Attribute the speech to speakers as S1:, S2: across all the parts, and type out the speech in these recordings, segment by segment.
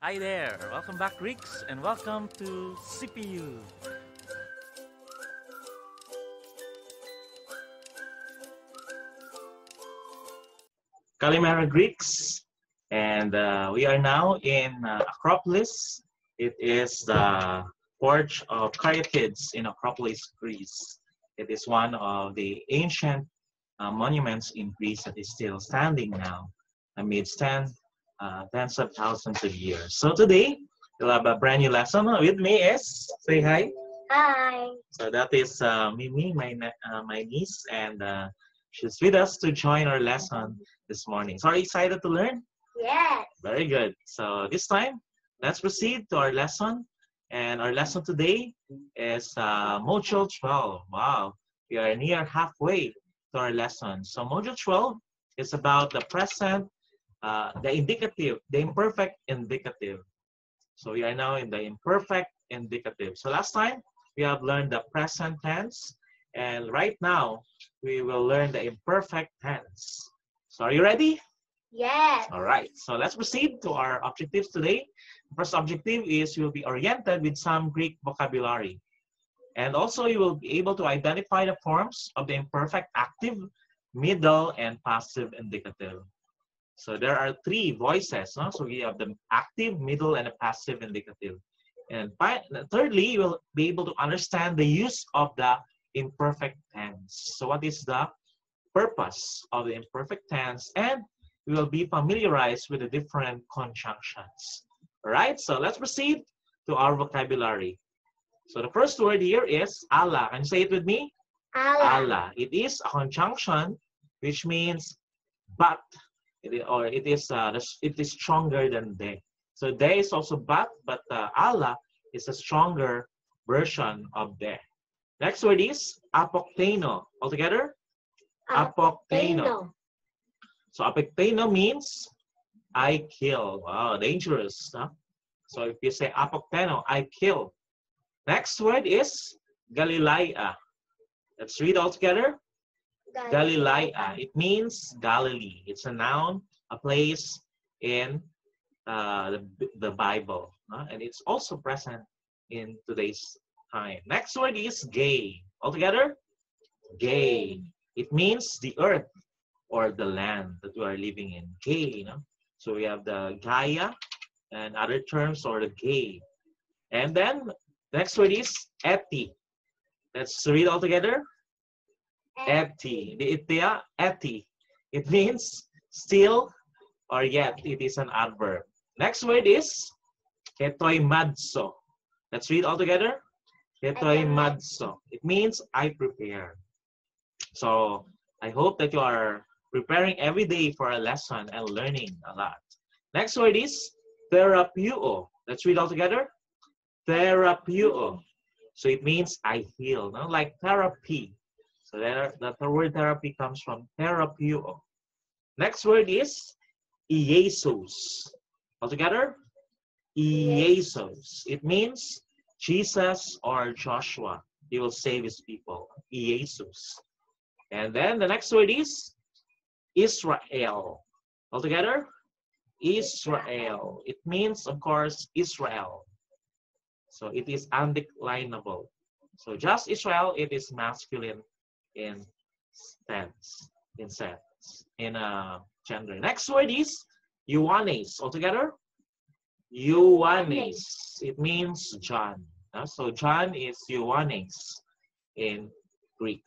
S1: Hi there, welcome back Greeks and welcome to CPU. Kalimera Greeks, and we are now in Acropolis. It is the Porch of Caryatids in Acropolis, Greece. It is one of the ancient monuments in Greece that is still standing now amidst tens of thousands of years. So today, we'll have a brand new lesson. With me is, say hi.
S2: Hi.
S1: So that is Mimi, my niece, and she's with us to join our lesson this morning. So are you excited to learn?
S2: Yes.
S1: Very good. So this time, let's proceed to our lesson. And our lesson today is Module 12. Wow, we are near halfway to our lesson. So Module 12 is about the present, the indicative, the imperfect indicative. So we are now in the imperfect indicative. So last time, we have learned the present tense. And right now, we will learn the imperfect tense. So are you ready?
S2: Yes.
S1: All right, so let's proceed to our objectives today. First objective is you will be oriented with some Greek vocabulary. And also you will be able to identify the forms of the imperfect active, middle, and passive indicative. So there are three voices. No? So we have the active, middle, and the passive indicative. And thirdly, you will be able to understand the use of the imperfect tense. So what is the purpose of the imperfect tense? And we will be familiarized with the different conjunctions. All right, so let's proceed to our vocabulary. So the first word here is ala. Can you say it with me?
S2: Allah.
S1: Ala. It is a conjunction which means but. It is stronger than de. So de is also but ala is a stronger version of de. Next word is apokteno. Altogether? Apokteno. So apokteno means I kill. Wow, dangerous. Huh? So if you say apokteno, I kill. Next word is Galilea. Let's read all together. Galilea. It means Galilee. It's a noun, a place in the Bible. And it's also present in today's time. Next word is gay. Altogether? Gay. It means the earth or the land that we are living in. Gay. So we have the Gaia and other terms or the gay. And then next word is eti. Let's read all together. Eti. The itia, eti. It means still or yet. It is an adverb. Next word is ketoimadso. Let's read all together. Ketoimadso. It means I prepare. So I hope that you are preparing every day for a lesson and learning a lot. Next word is therapeuo. Let's read all together. Therapeuo. So it means I heal, no? Like therapy. So the word therapy comes from therapeuo. Next word is Iesus. Altogether, Iesus. It means Jesus or Joshua. He will save his people. Iesus. And then the next word is Israel. Altogether, Israel. It means, of course, Israel. So it is undeclinable. So just Israel, it is masculine in sense, in gender. Next word is Ioannes. Altogether, Ioannes. It means John. So John is Ioannes in Greek.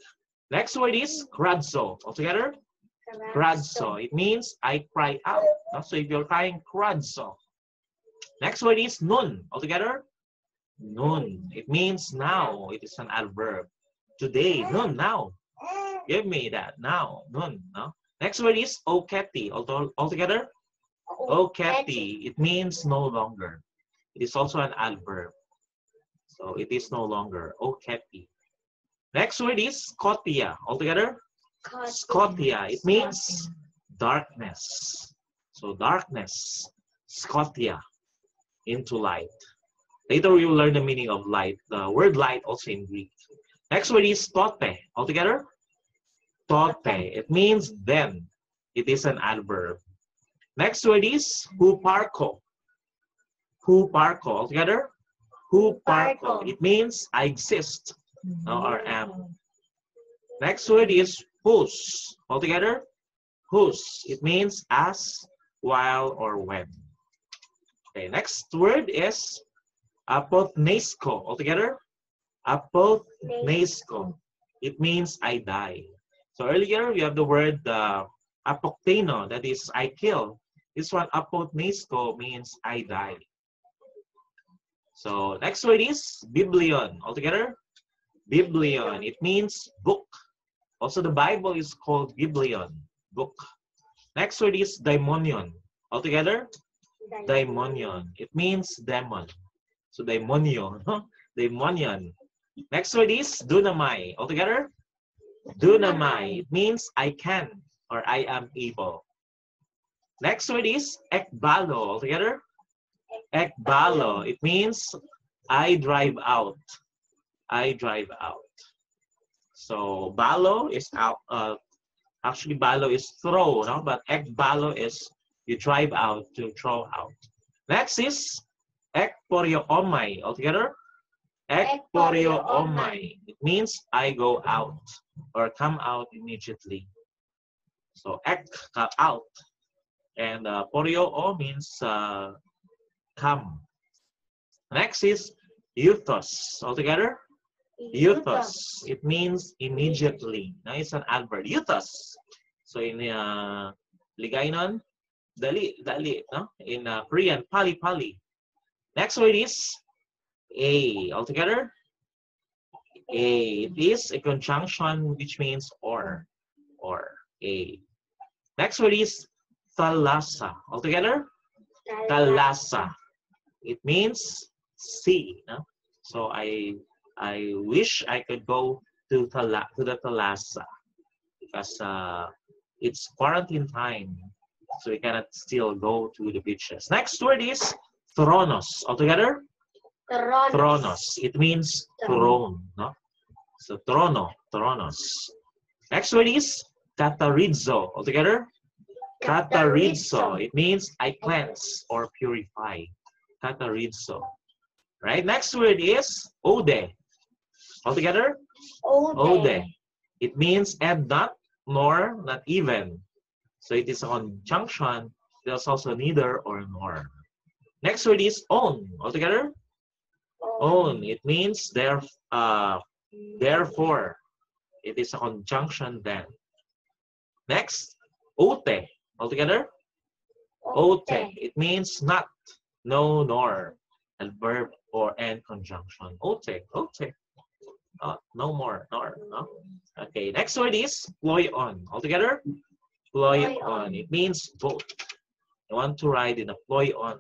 S1: Next word is kradzo. Altogether, kradzo. It means I cry out. So if you're crying, kradzo. Next word is nun. Altogether, nun. It means now. It is an adverb. Today, nun, now. Give me that, now, nun. No? Next word is oketi. Altogether, oketi. It means no longer. It is also an adverb. So it is no longer. Oketi. Next word is skotia. Altogether, skotia. It means darkness. So darkness, skotia, into light. Later we will learn the meaning of light. The word light also in Greek. Next word is tote. Altogether, tote. It means then. It is an adverb. Next word is huparko. Huparko. Altogether, Huparko.
S2: Huparko.
S1: It means I exist or am. Next word is whose. Altogether, whose. It means as, while, or when. Okay, next word is apothnesko. Altogether, apothnesko. It means I die. So earlier we have the word apokteno, that is I kill. This one apothnesko means I die. So next word is biblion. Altogether, biblion. It means book. Also the Bible is called biblion, book. Next word is daimonion. Altogether, daimonion. It means demon. So daimonion, daimonion. Next word is dunamai. Altogether, dunamai. It means I can or I am able. Next word is ekbalo. Altogether, ekbalo. It means I drive out. I drive out. So balo is out. Actually, balo is throw, no? But ekbalo is you drive out, to throw out. Next is ekporyoomai. Altogether, ekporyoomai. It means I go out or come out immediately. So ek, out. And poryo means come. Next is euthos. Altogether, euthos. It means immediately. Now it's an adverb. Euthos. So in Ligainon, dali, dali. No? In Korean, pali, pali. Next word is a. Altogether, a. It is a conjunction which means or a. Next word is thalassa. Altogether, thalassa. It means sea. No? So I wish I could go to the thalassa because it's quarantine time, so we cannot still go to the beaches. Next word is thronos. Altogether, thronos. It means throne. No? So trono, thronos. Next word is katarizo. Altogether, katarizo. It means I cleanse or purify. Katarizo. Right? Next word is ode. Altogether, ode. It means and not, nor, not even. So it is a conjunction. There's also neither or nor. Next word is own. Altogether, own. It means therefore. It is a conjunction then. Next, ote. Altogether, ote. It means not, no, nor. A verb or and conjunction. Ote, ote. No more, nor. No? Okay, next word is ploy-on. Altogether, ploy-on. It means boat. I want to ride in a ploy-on.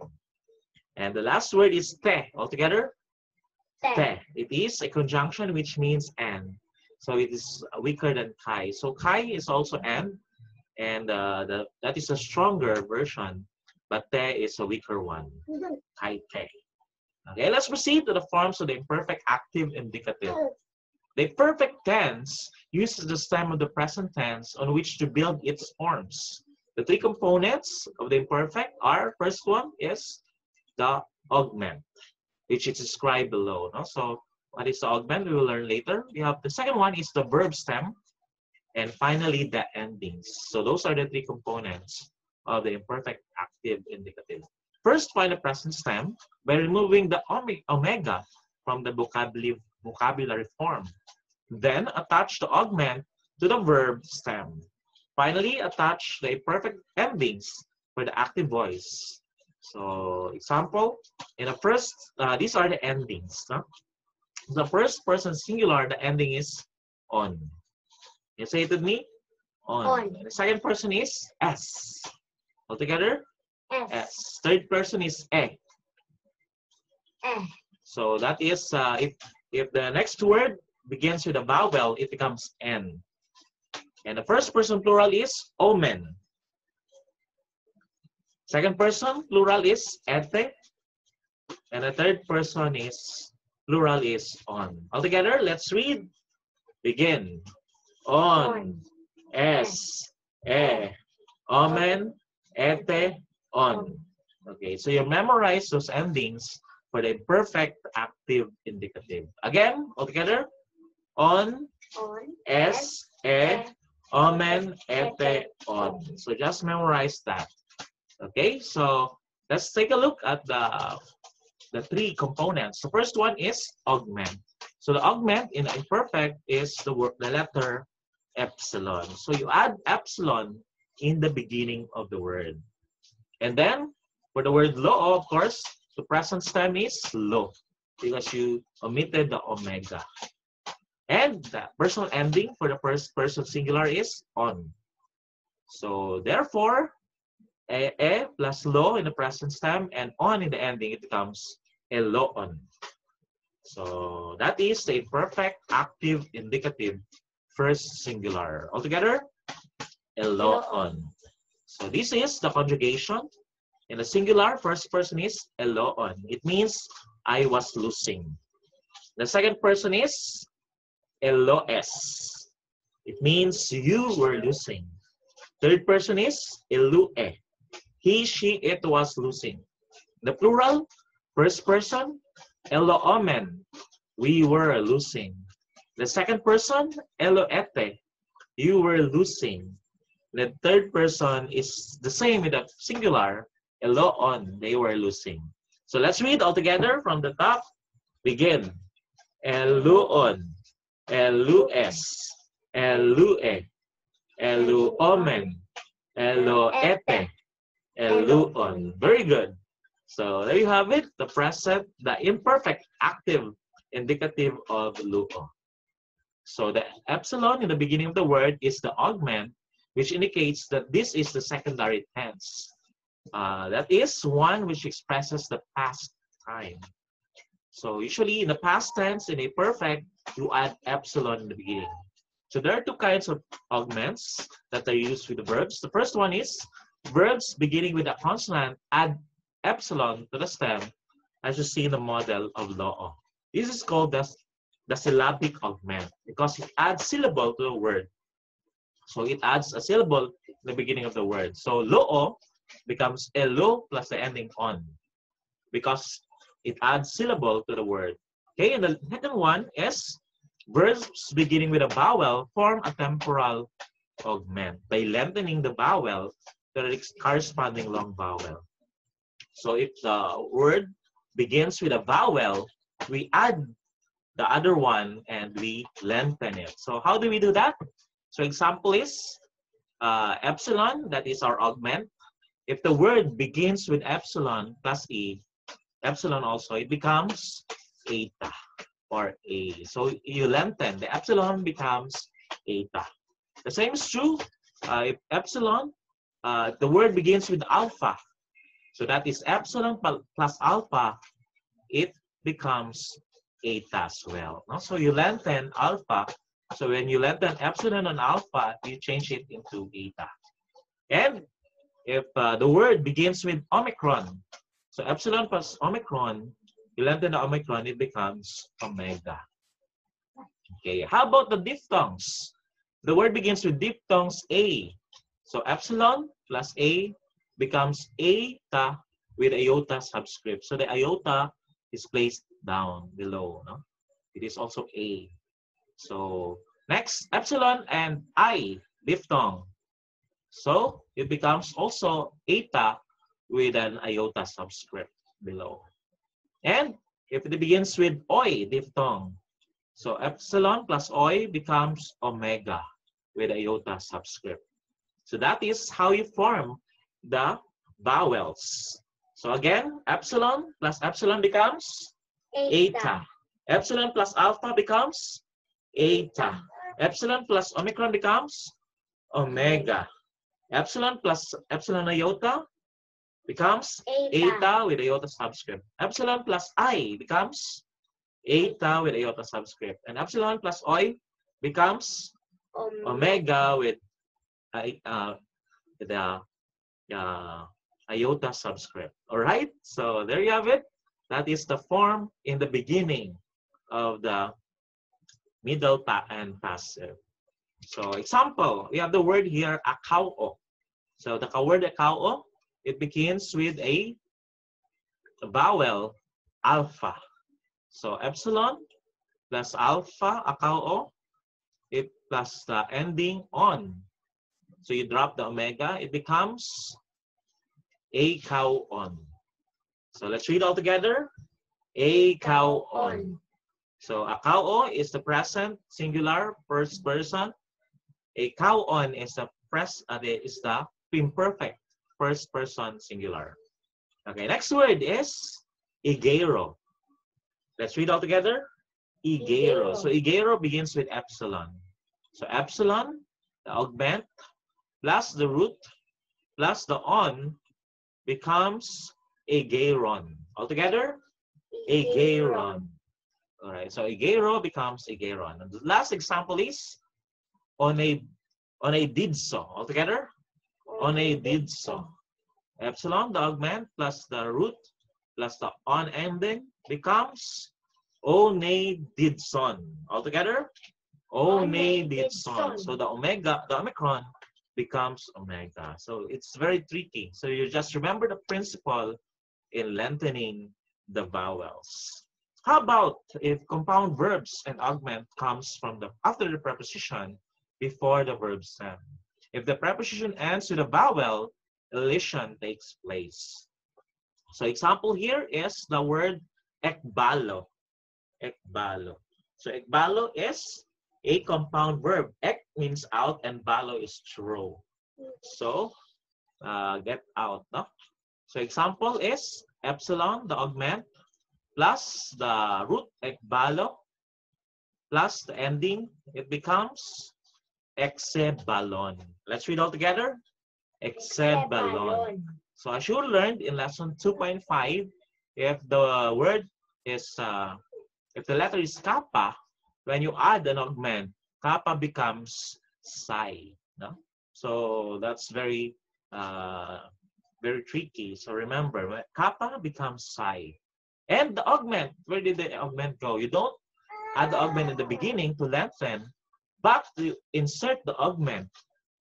S1: And the last word is te. Altogether, te. It is a conjunction which means and. So it is weaker than kai. So kai is also and that is a stronger version, but te is a weaker one. Kai te. Okay, let's proceed to the forms of the imperfect active indicative. The perfect tense uses the stem of the present tense on which to build its forms. The three components of the imperfect are, first one is the augment, which is described below. No? So what is the augment? We will learn later. We have the second one is the verb stem, and finally the endings. So those are the three components of the imperfect active indicative. First, find the present stem by removing the omega from the vocabulary form. Then attach the augment to the verb stem. Finally, attach the imperfect endings for the active voice. So, example, in the first, these are the endings. No? The first person singular, the ending is on. You say it with me? On. The second person is S. Altogether? S. Third person is E. So that is, if the next word begins with a vowel, it becomes N. And the first person plural is omen. Second person plural is ete. And the third person is plural is on. Altogether, let's read. Begin. On. S. E. Omen. Ete. On. Okay, so you memorize those endings for the perfect active indicative. Again, altogether, on,
S2: On.
S1: es, e, omen, ete, on. So just memorize that. Okay, so let's take a look at the three components. The first one is augment. So the augment in imperfect is the letter epsilon. So you add epsilon in the beginning of the word. And then for the word lo, of course, the present stem is lo because you omitted the omega. And the personal ending for the first person singular is on. So therefore, e plus lo in the present stem and on in the ending, it becomes eloon. So that is the perfect active indicative first singular. Altogether, eloon. So this is the conjugation. In the singular, first person is eloon. It means I was losing. The second person is eloes. It means you were losing. Third person is elue. He, she, it was losing. The plural, first person, eloomen. We were losing. The second person, eloete. You were losing. The third person is the same with the singular, eloon. They were losing. So let's read all together from the top. Begin. Eluon, elues, elue, eluomen, eloete, eluon. Very good. So there you have it, the present, the imperfect active indicative of luo. So the epsilon in the beginning of the word is the augment, which indicates that this is the secondary tense. That is one which expresses the past time. So usually in the past tense, in a perfect, you add epsilon in the beginning. So there are two kinds of augments that are used with the verbs. The first one is verbs beginning with a consonant add epsilon to the stem, as you see in the model of loo. This is called the syllabic augment because it adds syllable to the word. So it adds a syllable in the beginning of the word. So loo becomes elo plus the ending on because it adds syllable to the word. Okay, and the second one is verbs beginning with a vowel form a temporal augment by lengthening the vowel to the corresponding long vowel. So if the word begins with a vowel, we add the other one and we lengthen it. So how do we do that? So example is epsilon, that is our augment. If the word begins with epsilon plus e, epsilon also, it becomes eta or a. So you lengthen, the epsilon becomes eta. The same is true if epsilon, the word begins with alpha. So that is epsilon plus alpha, it becomes eta as well. No? So you lengthen alpha. So when you lengthen epsilon and alpha, you change it into eta. And if the word begins with omicron, so epsilon plus omicron, you lengthen the omicron, it becomes omega. Okay, how about the diphthongs? The word begins with diphthongs A. So epsilon plus A becomes eta with iota subscript. So the iota is placed down below. No? It is also A. So next, epsilon and I, diphthong. So it becomes also eta with an iota subscript below. And if it begins with oi, diphthong, so epsilon plus oi becomes omega with iota subscript. So that is how you form the vowels. So again, epsilon plus epsilon becomes eta. Epsilon plus alpha becomes eta. Epsilon plus omicron becomes omega. Epsilon plus epsilon iota becomes eta with iota subscript. Epsilon plus I becomes eta with iota subscript. And epsilon plus oi becomes omega with the iota subscript. All right, so there you have it. That is the form in the beginning of the middle and passive. So example, we have the word here, akao. So the word akao, it begins with a vowel alpha. So epsilon plus alpha, akao, it plus the ending on. So you drop the omega, it becomes a cow on. So let's read all together. A cow on. So a cow is the present singular first person. A cow on is the imperfect first person singular. Okay, next word is igero. Let's read all together. Igero. So igero begins with epsilon. So epsilon, the augment, plus the root, plus the on becomes ageron. Altogether, ageron. All right, so agero becomes ageron. And the last example is on a did so. Altogether, on a did so. Epsilon, the augment, plus the root, plus the on ending becomes one did son. Altogether, one did son. So the omega, the omicron becomes omega. So it's very tricky. So you just remember the principle in lengthening the vowels. How about if compound verbs and augment comes from after the preposition before the verb stem? If the preposition ends with a vowel, elision takes place. So example here is the word ekbalo. Ekbalo. So ekbalo is a compound verb. Ek means out and balo is throw. So get out. No? So example is epsilon, the augment, plus the root ekbalo, plus the ending, it becomes exebalon. Let's read all together. Exebalon. So as you learned in lesson 2.5, if the word is, if the letter is kappa, when you add an augment, kappa becomes psi. No? So that's very, very tricky. So remember, when kappa becomes psi. And the augment, where did the augment go? You don't add the augment in the beginning to lengthen, but you insert the augment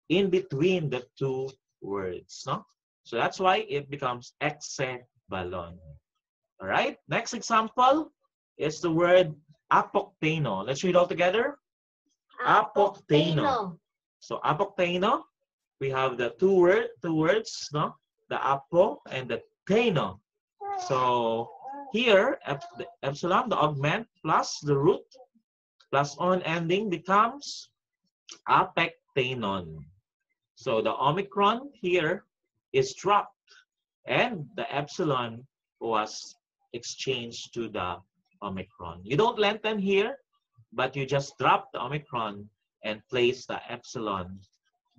S1: in between the two words. No? So that's why it becomes exebalon. All right, next example is the word apokteno. Let's read all together. Apokteno. So apokteno, we have the two words, no? The apo and the teno. So here, the epsilon, the augment, plus the root, plus on ending becomes apektenon. So the omicron here is dropped and the epsilon was exchanged to the omicron. You don't lengthen here, but you just drop the omicron and place the epsilon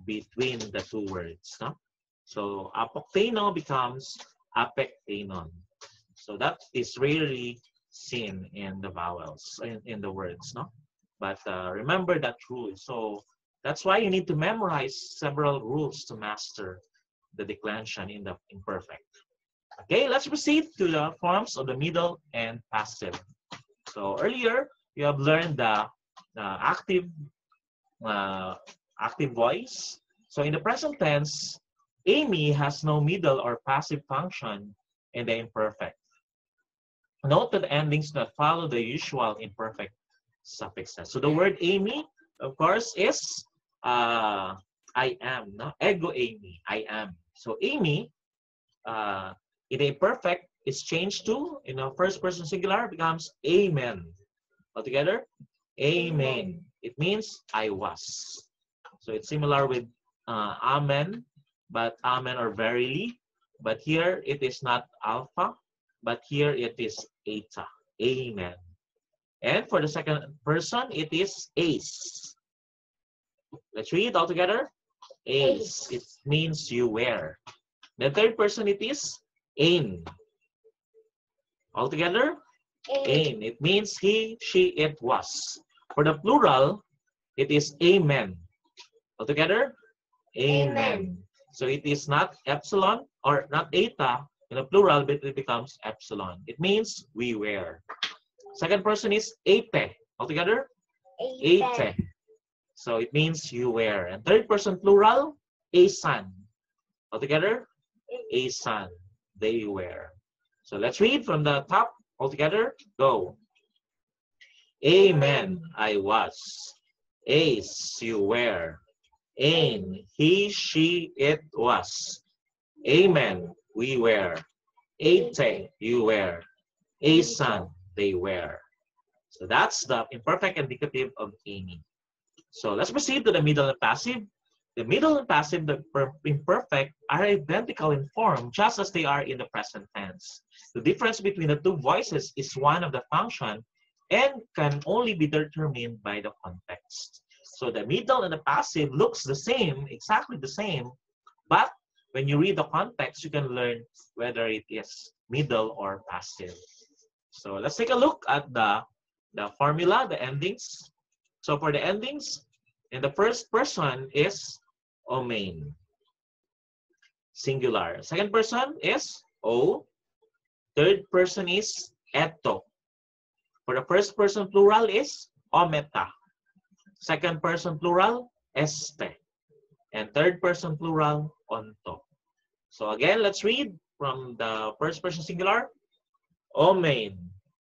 S1: between the two words. No? So apokteno becomes apektenon. So that is rarely seen in the vowels, in the words. No? But remember that rule. So that's why you need to memorize several rules to master the declension in the imperfect. Okay, let's proceed to the forms of the middle and passive. So earlier, you have learned the active voice. So in the present tense, Amy has no middle or passive function in the imperfect. Note that endings that follow the usual imperfect suffixes. So the word Amy, of course, is I am. No? Ego Amy, I am. So Amy, in the imperfect, is changed to, in a first person singular, becomes amen. Altogether, amen. It means I was. So it's similar with amen, but amen or verily. But here it is not alpha, but here it is eta. Amen. And for the second person, it is ace. Let's read all together. Ace. It means you wear. The third person, it is ain. All together, ain. It means he, she, it was. For the plural, it is amen. All together, amen. So it is not epsilon or not eta in the plural, but it becomes epsilon. It means we wear. Second person is ete. All together, ete. So it means you wear. And third person plural, asan. All together, asan. They wear. So let's read from the top altogether. Go. Amen, I was. Ace, you were. Ain, he, she, it was. Amen, we were. Ate, you were. Asan, they were. So that's the imperfect indicative of Amy. So let's proceed to the middle and passive. The middle and passive, the imperfect, are identical in form just as they are in the present tense. The difference between the two voices is one of the function and can only be determined by the context. So the middle and the passive looks the same, exactly the same, but when you read the context, you can learn whether it is middle or passive. So let's take a look at the formula, the endings. So for the endings, in the first person is omein, singular. Second person is o. Third person is eto. For the first person plural is ometa. Second person plural, este. And third person plural, onto. So again, let's read from the first person singular. Omein,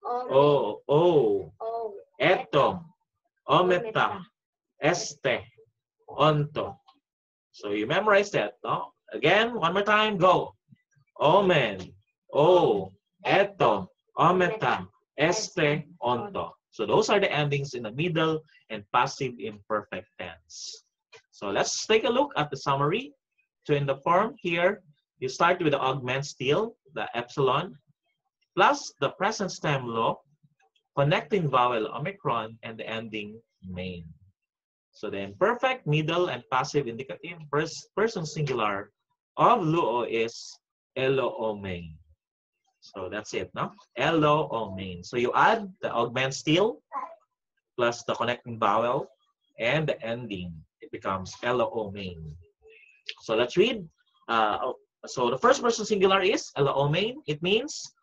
S1: o, eto, ometa, este, onto. So you memorize that, no? Again, one more time, go. Omen, o, eto, ometa, este, onto. So those are the endings in the middle and passive imperfect tense. So let's take a look at the summary. So in the form here, you start with the augment still, the epsilon, plus the present stem lo, connecting vowel omicron, and the ending main. So the imperfect, middle, and passive indicative person singular of luo is elo omein. So that's it, no? Elo omein. So you add the augment still plus the connecting vowel and the ending. It becomes elo omein. So let's read. So the first person singular is elo omein. It means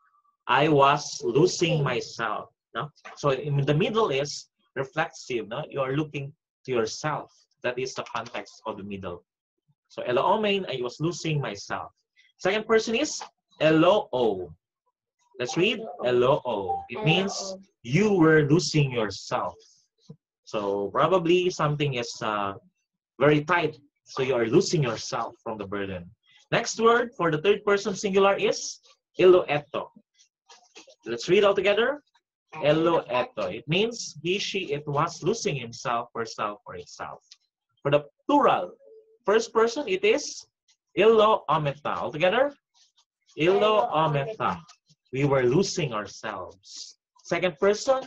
S1: I was losing myself. No? So in the middle is reflexive. No? You are looking to yourself. That is the context of the middle. So elo omein, I was losing myself. Second person is elo o. Let's read elo o. It means you were losing yourself. So probably something is very tight. So you are losing yourself from the burden. Next word for the third person singular is elo eto. Let's read all together. Elo eto. It means he, she, it was losing himself, herself, or itself. For the plural, first person, it is elo ometa. All together. Elo ometa. We were losing ourselves. Second person,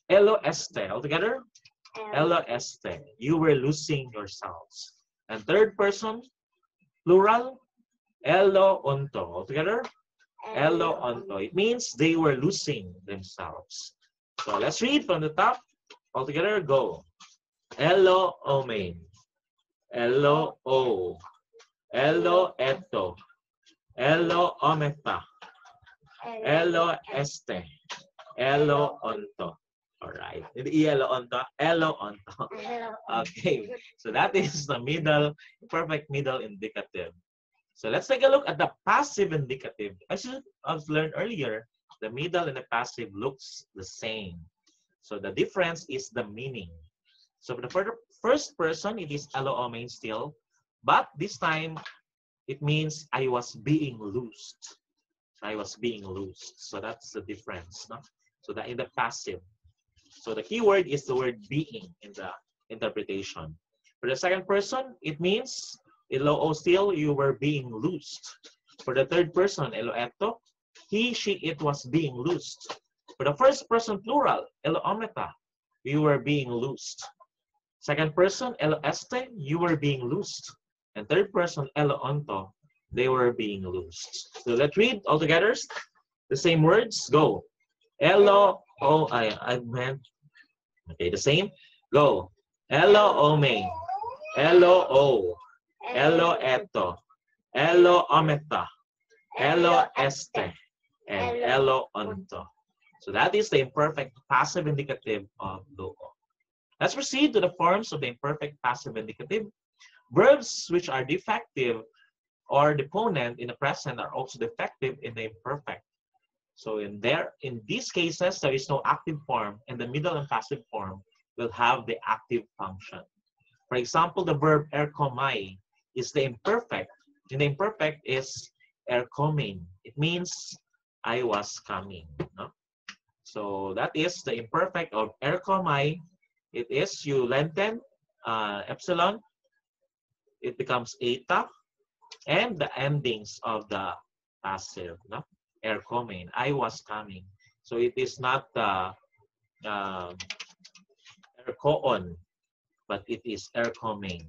S1: elo este. All together. Elo este. You were losing yourselves. And third person, plural, elo onto. All together. Elo onto. It means they were losing themselves. So let's read from the top. All together, go. Elo omein. Elo o. Elo eto. Elo ometa. Elo este. Elo onto. All right. Elo onto. Elo onto. Okay. So that is the middle, perfect middle indicative. So let's take a look at the passive indicative. As you have learned earlier, the middle and the passive looks the same. So the difference is the meaning. So for the first person, it is elo omein still, but this time it means I was being loosed. I was being loosed. So that's the difference. No? So that in the passive. So the key word is the word being in the interpretation. For the second person, it means elo o still, you were being loosed. For the third person, elo eto, he, she, it was being loosed. For the first person plural, elo ometa, you were being loosed. Second person, elo este, you were being loosed. And third person, elo onto, they were being loosed. So let's read all together. The same words, go. Elo, o, I meant, okay, the same. Go. Elo omein. Elo o. Elo eto. Elo ometa. Elo este. And elo onto. So that is the imperfect passive indicative of luo. Let's proceed to the forms of the imperfect passive indicative. Verbs which are defective or deponent in the present are also defective in the imperfect. So in these cases, there is no active form, and the middle and passive form will have the active function. For example, the verb erkomai is the imperfect, and the imperfect is erkomein. It means I was coming. No? So that is the imperfect of erkomai. It is you lengthen epsilon, it becomes eta, and the endings of the passive. No? Erkomein, I was coming. So it is not erkoon, but it is erkomein.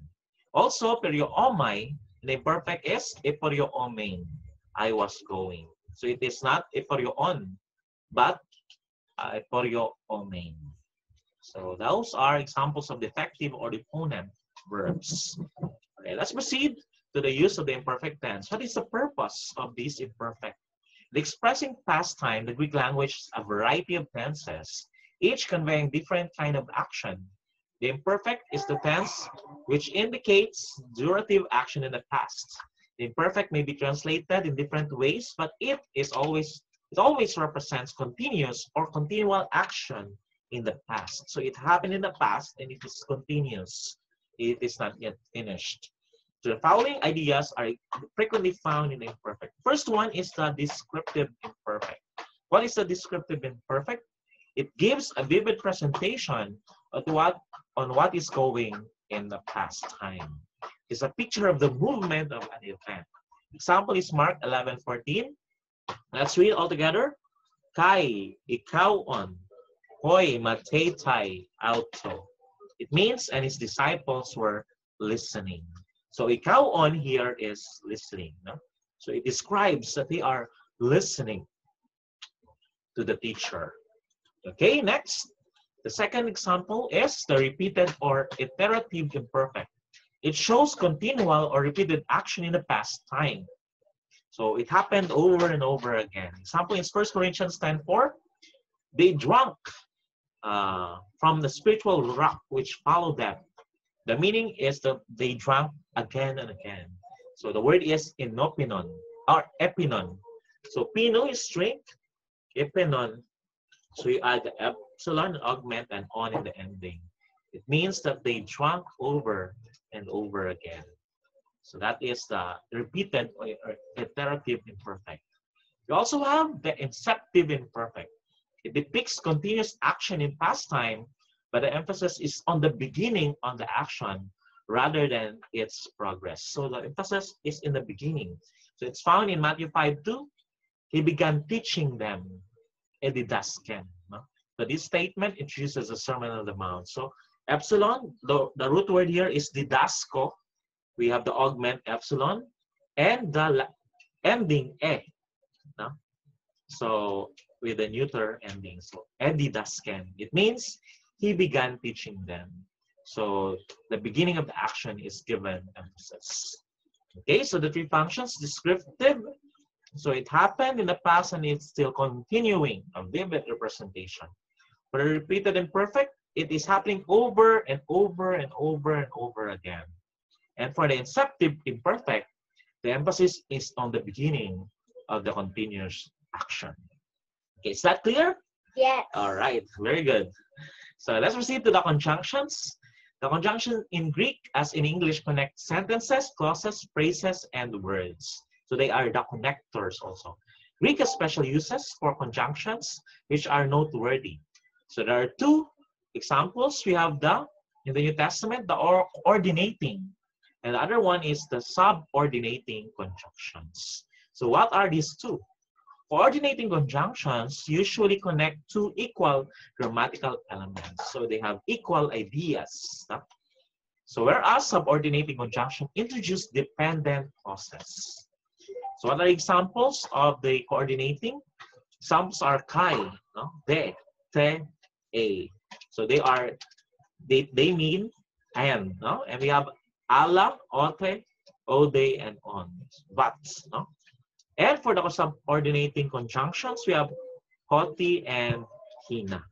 S1: Also, perioomai, the imperfect is eporiomein, I was going. So it is not eporioon, but eporiomein. So those are examples of defective or deponent verbs. Okay, let's proceed to the use of the imperfect tense. What is the purpose of this imperfect? The expressing past time, the Greek language has a variety of tenses, each conveying different kind of action. The imperfect is the tense which indicates durative action in the past. The imperfect may be translated in different ways, but it always represents continuous or continual action in the past. So it happened in the past and it is continuous. It is not yet finished. So the following ideas are frequently found in the imperfect. First one is the descriptive imperfect. What is the descriptive imperfect? It gives a vivid presentation of on what is going in the past time. It's a picture of the movement of an event. Example is Mark 11:14. Let's read all together. Kai ikaw on, hoy matetay auto. It means, and his disciples were listening. So ikaw on here is listening. No? So it describes that they are listening to the teacher. Okay, next. The second example is the repeated or iterative imperfect. It shows continual or repeated action in the past time. So it happened over and over again. Example is 1 Corinthians 10:4. They drank from the spiritual rock which followed them. The meaning is that they drank again and again. So the word is inopinon or epinon. So pino is drink, epinon. So you add the epsilon, augment, and on in the ending. It means that they drank over and over again. So that is the repeated or iterative imperfect. You also have the inceptive imperfect. It depicts continuous action in past time, but the emphasis is on the beginning on the action rather than its progress. So the emphasis is in the beginning. So it's found in Matthew 5:2. He began teaching them edidasken. No? So this statement introduces the Sermon on the Mount. So epsilon, the root word here is didasko. We have the augment epsilon and the ending e. No? So with the neuter ending. So edidasken. It means he began teaching them. So the beginning of the action is given emphasis. Okay, so the three functions, descriptive. So it happened in the past and it's still continuing, a vivid representation. For the repeated imperfect, it is happening over and over and over and over again. And for the inceptive imperfect, the emphasis is on the beginning of the continuous action. Okay, is that clear?
S2: Yes.
S1: All right, very good. So let's proceed to the conjunctions. The conjunction in Greek, as in English, connect sentences, clauses, phrases, and words. So they are the connectors also. Greek has special uses for conjunctions, which are noteworthy. So there are two examples. We have in the New Testament, the ordinating, and the other one is the subordinating conjunctions. So what are these two? Coordinating conjunctions usually connect two equal grammatical elements. So they have equal ideas. No? So whereas subordinating conjunction introduce dependent clauses. So what are examples of the coordinating? Examples are kai, no? De, te, a. So they mean and, no? And we have ala, ote, ode, and on. But, no? And for the subordinating conjunctions, we have hoti and hina,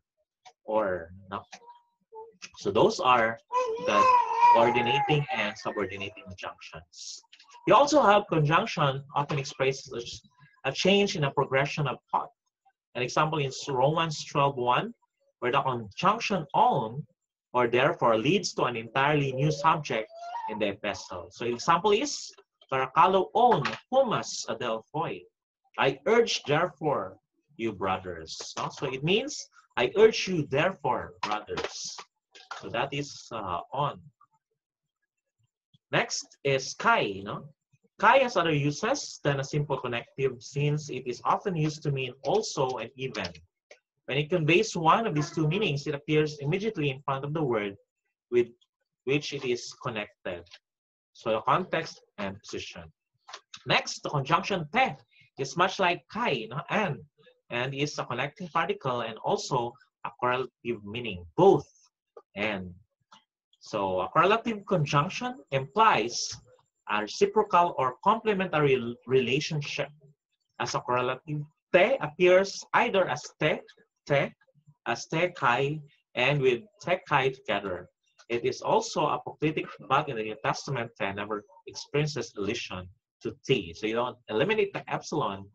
S1: or no. So those are the coordinating and subordinating conjunctions. You also have conjunction often expresses a change in a progression of thought. An example is Romans 12:1, where the conjunction on or therefore leads to an entirely new subject in the epistle. So example is Parakalo on humas adelphoi. I urge therefore you brothers. No? So it means I urge you therefore brothers. So that is on. Next is kai. No? Kai has other uses than a simple connective since it is often used to mean also and even. When it conveys one of these two meanings, it appears immediately in front of the word with which it is connected. So the context and position. Next, the conjunction te is much like kai, no? And is a connecting particle and also a correlative meaning, both and. So a correlative conjunction implies a reciprocal or complementary relationship. As a correlative, te appears either as te, as te kai, and with te kai together. It is also apoplectic, but in the New Testament, te never experiences elision to t. So you don't eliminate the epsilon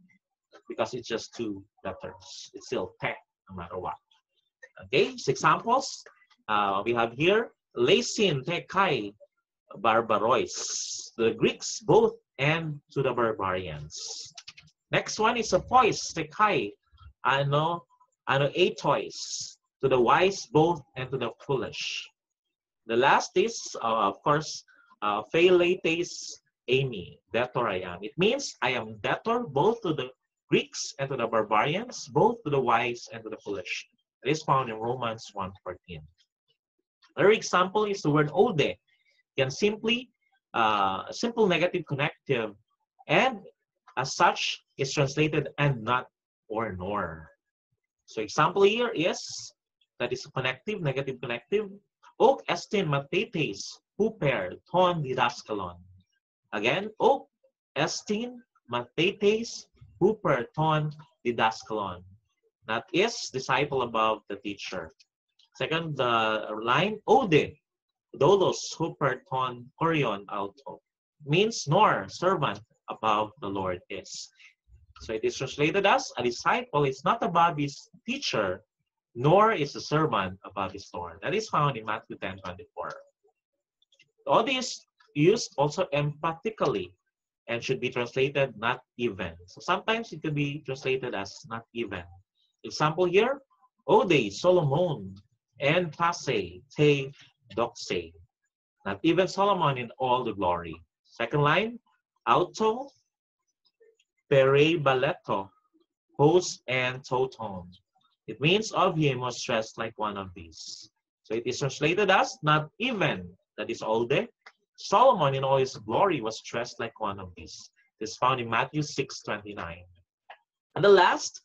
S1: because it's just two letters. It's still te, no matter what. Okay, 6 examples. We have here, leisin te kai barbarois. The Greeks both and to the barbarians. Next one is a voice, te kai ano atois, to the wise both and to the foolish. The last is, of course, pheiletes eimi, debtor I am. It means I am debtor both to the Greeks and to the barbarians, both to the wise and to the foolish. It is found in Romans 1:14. Another example is the word ode. Can simply, simple negative connective, and as such is translated and not or nor. So example here is, that is connective, negative connective. Ok estin matetes huper ton didaskalon. Again, ok estin matetes huper ton didaskalon. That is disciple above the teacher. Second line, ode dolos huper ton korion auto, means nor servant above the Lord is. So it is translated as, a disciple is not above his teacher, nor is a servant above his Lord. That is found in Matthew 10:24. All these used also emphatically and should be translated not even. So sometimes it could be translated as not even. Example here, ode Solomon and pase te doxe. Not even Solomon in all the glory. Second line, auto pere balleto, hos and toton. It means of him was dressed like one of these. So it is translated as not even, that is ode. Solomon in all his glory was dressed like one of these. It is found in Matthew 6:29. And the last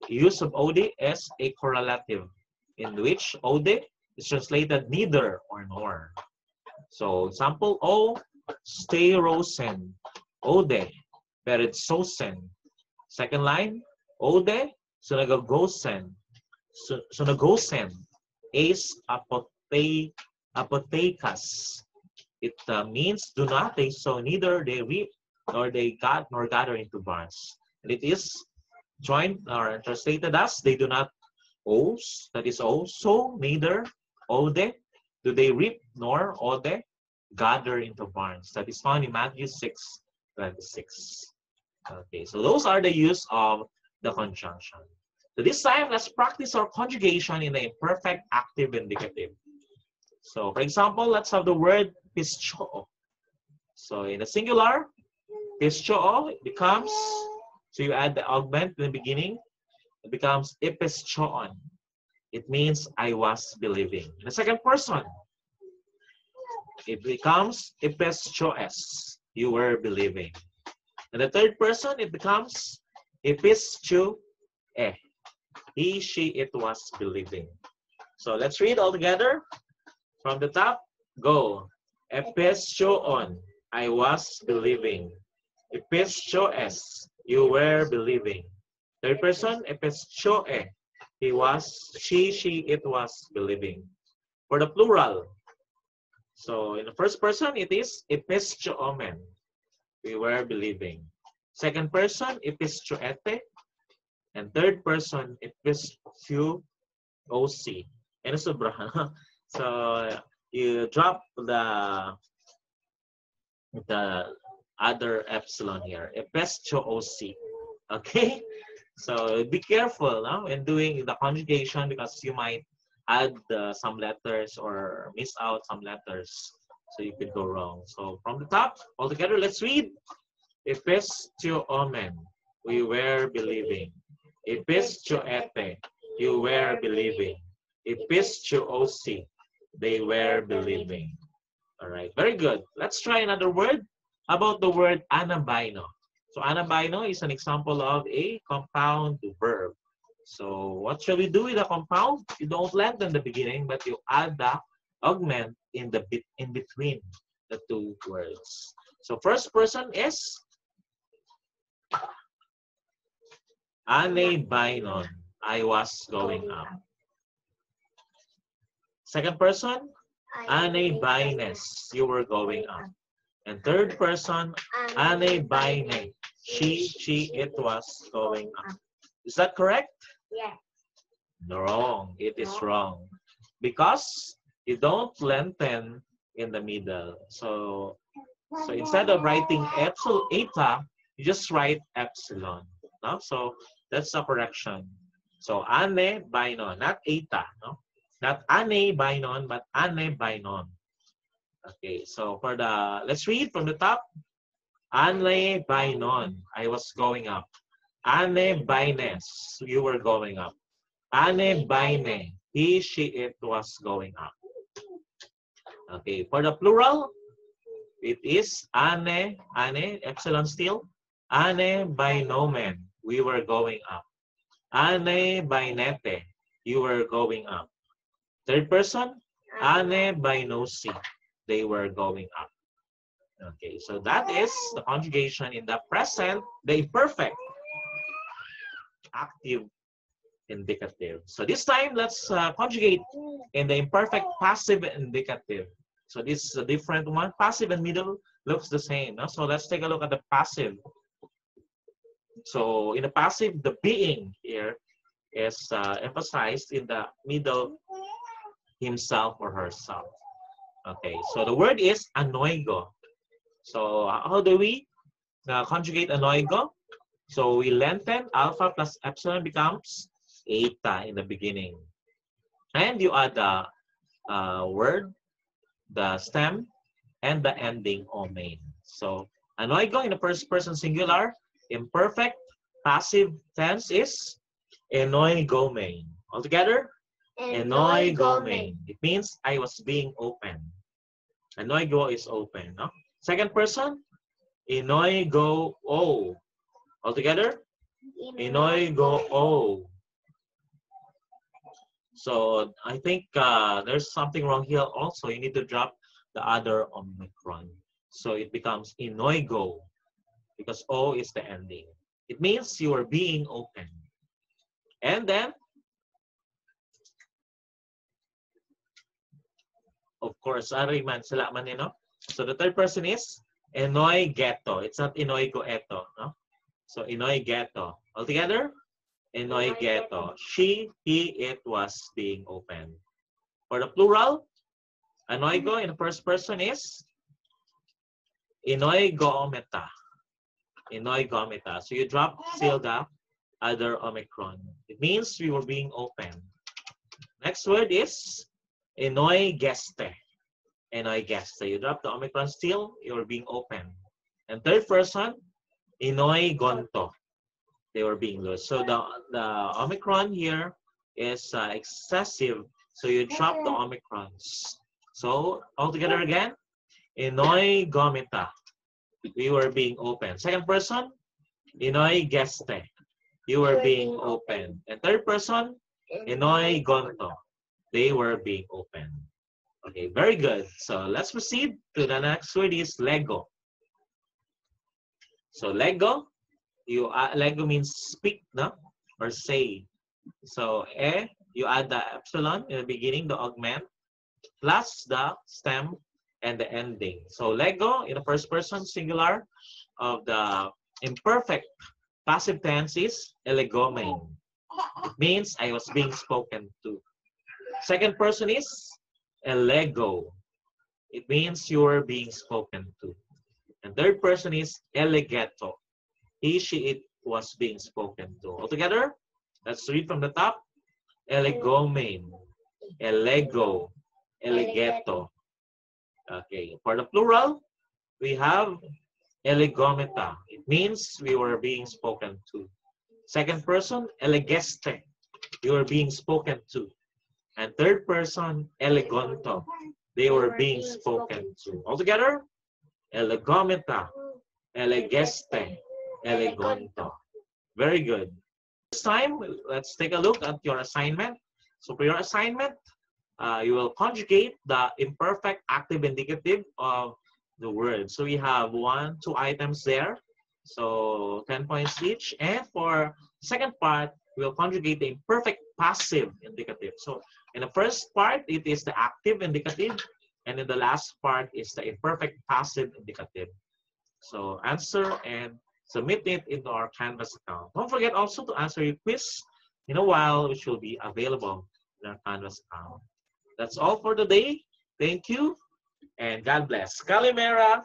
S1: use of ode is a correlative, in which ode is translated neither or nor. So example, o steirosen, ode peritsosen. Second line, ode synagogosen, synagosen, ace apothekas. It means do not they sow, neither they reap, nor they gather into barns. And it is joined or translated as they do not ose, that is also neither ode do they reap, nor ode gather into barns. That is found in Matthew 6:26. Okay, so those are the use of the conjunction. So this time, let's practice our conjugation in the imperfect active indicative. So for example, let's have the word pischoo. So in the singular, pischoo becomes, so you add the augment in the beginning, it becomes epischoon. It means I was believing. In the second person, it becomes epischoes, you were believing. In the third person, it becomes epischue, he, she, it was believing. So let's read all together. From the top, go. Epischoon, I was believing. Epischoes, you were believing. Third person, epischoe, he was, she, it was believing. For the plural, so in the first person, it is epischoomen, we were believing. Second person, epischoete, And third person, episcuoc. And sobra. So you drop the other epsilon here. Episcuoc. Okay? So be careful when doing the conjugation because you might add some letters or miss out some letters. So you could go wrong. So from the top, all together, let's read. Episcuomen, we were believing. Episcuete, you were believing. Episcuoc, they were believing. All right, very good. Let's try another word about the word anabino. So anabino is an example of a compound verb. So what shall we do with a compound? You don't lengthen the beginning, but you add the augment in between the two words. So first person is anabainon. I was going up. Second person, anabaines. You were going up. And third person, anabaine. She, it was going up. Is that correct?
S2: Yes.
S1: Wrong. It is wrong. Because you don't lengthen in the middle. So instead of writing eta, you just write epsilon. No? So that's the correction. So anebainon, not eta. No? Not anebainon, but anebainon. Okay, so for the, let's read from the top. Anebainon, I was going up. Anebaines, you were going up. Anebaine, he, she, it was going up. Okay, for the plural, it is ane, epsilon still. Anebainomen, we were going up. Anebainete, you were going up. Third person, anebainosi, they were going up. Okay, so that is the conjugation in the present, the imperfect, active, indicative. So this time, let's conjugate in the imperfect passive indicative. So this is a different one. Passive and middle looks the same. No? So let's take a look at the passive. So in the passive, the being here is emphasized in the middle, himself or herself. Okay, so the word is anoigo. So how do we conjugate anoigo? So we lengthen alpha plus epsilon becomes eta in the beginning. And you add the word, the stem, and the ending omen. So anoigo in the first person singular, imperfect passive tense is enoigomen. Altogether, enoigomen. It means I was being open. Enoigo is open. No? Second person, enoigo-o. Altogether, enoigo-o. So I think there's something wrong here also. You need to drop the other omicron. So it becomes enoigo because O is the ending. It means you are being open. And then, of course, ariman sila man, you know? So the third person is enoigeto. It's not enoigoeto, no? So enoigeto. Altogether, enoigeto. She, he, it was being open. For the plural, enoigo in the first person is enoigometa. Enoigometa. So you drop still the other omicron. It means we were being open. Next word is enoigeste. Enoigeste. You drop the omicron still, you're being open. And third person, enoigonto. They were being loose. So the omicron here is excessive. So you drop the omicrons. So altogether again, enoigometa. We were being open. Second person, enoigeste. You were being open. And third person, enoigonto. They were being open. Okay, very good. So let's proceed to the next word is Lego. So Lego, Lego means speak, no? Or say. So you add the epsilon in the beginning, the augment, plus the stem and the ending. So Lego in the first person singular of the imperfect passive tense is elegomen. It means I was being spoken to. Second person is elego. It means you are being spoken to. And third person is elegeto. He, she, it was being spoken to. Altogether, let's read from the top. Elegomen, elego, elegeto. Okay, for the plural, we have elegometa. It means we were being spoken to. Second person, elegeste. You were being spoken to. And third person, elegonto. They were being spoken to. Altogether, elegometa, elegeste, elegonto. Very good. This time, let's take a look at your assignment. So for your assignment, you will conjugate the imperfect active indicative of the word. So we have 1, 2 items there. So 10 points each. And for the second part, we'll conjugate the imperfect passive indicative. So in the first part, it is the active indicative. And in the last part is the imperfect passive indicative. So answer and submit it into our Canvas account. Don't forget also to answer your quiz in a while, which will be available in our Canvas account. That's all for today. Thank you and God bless. Kalimera.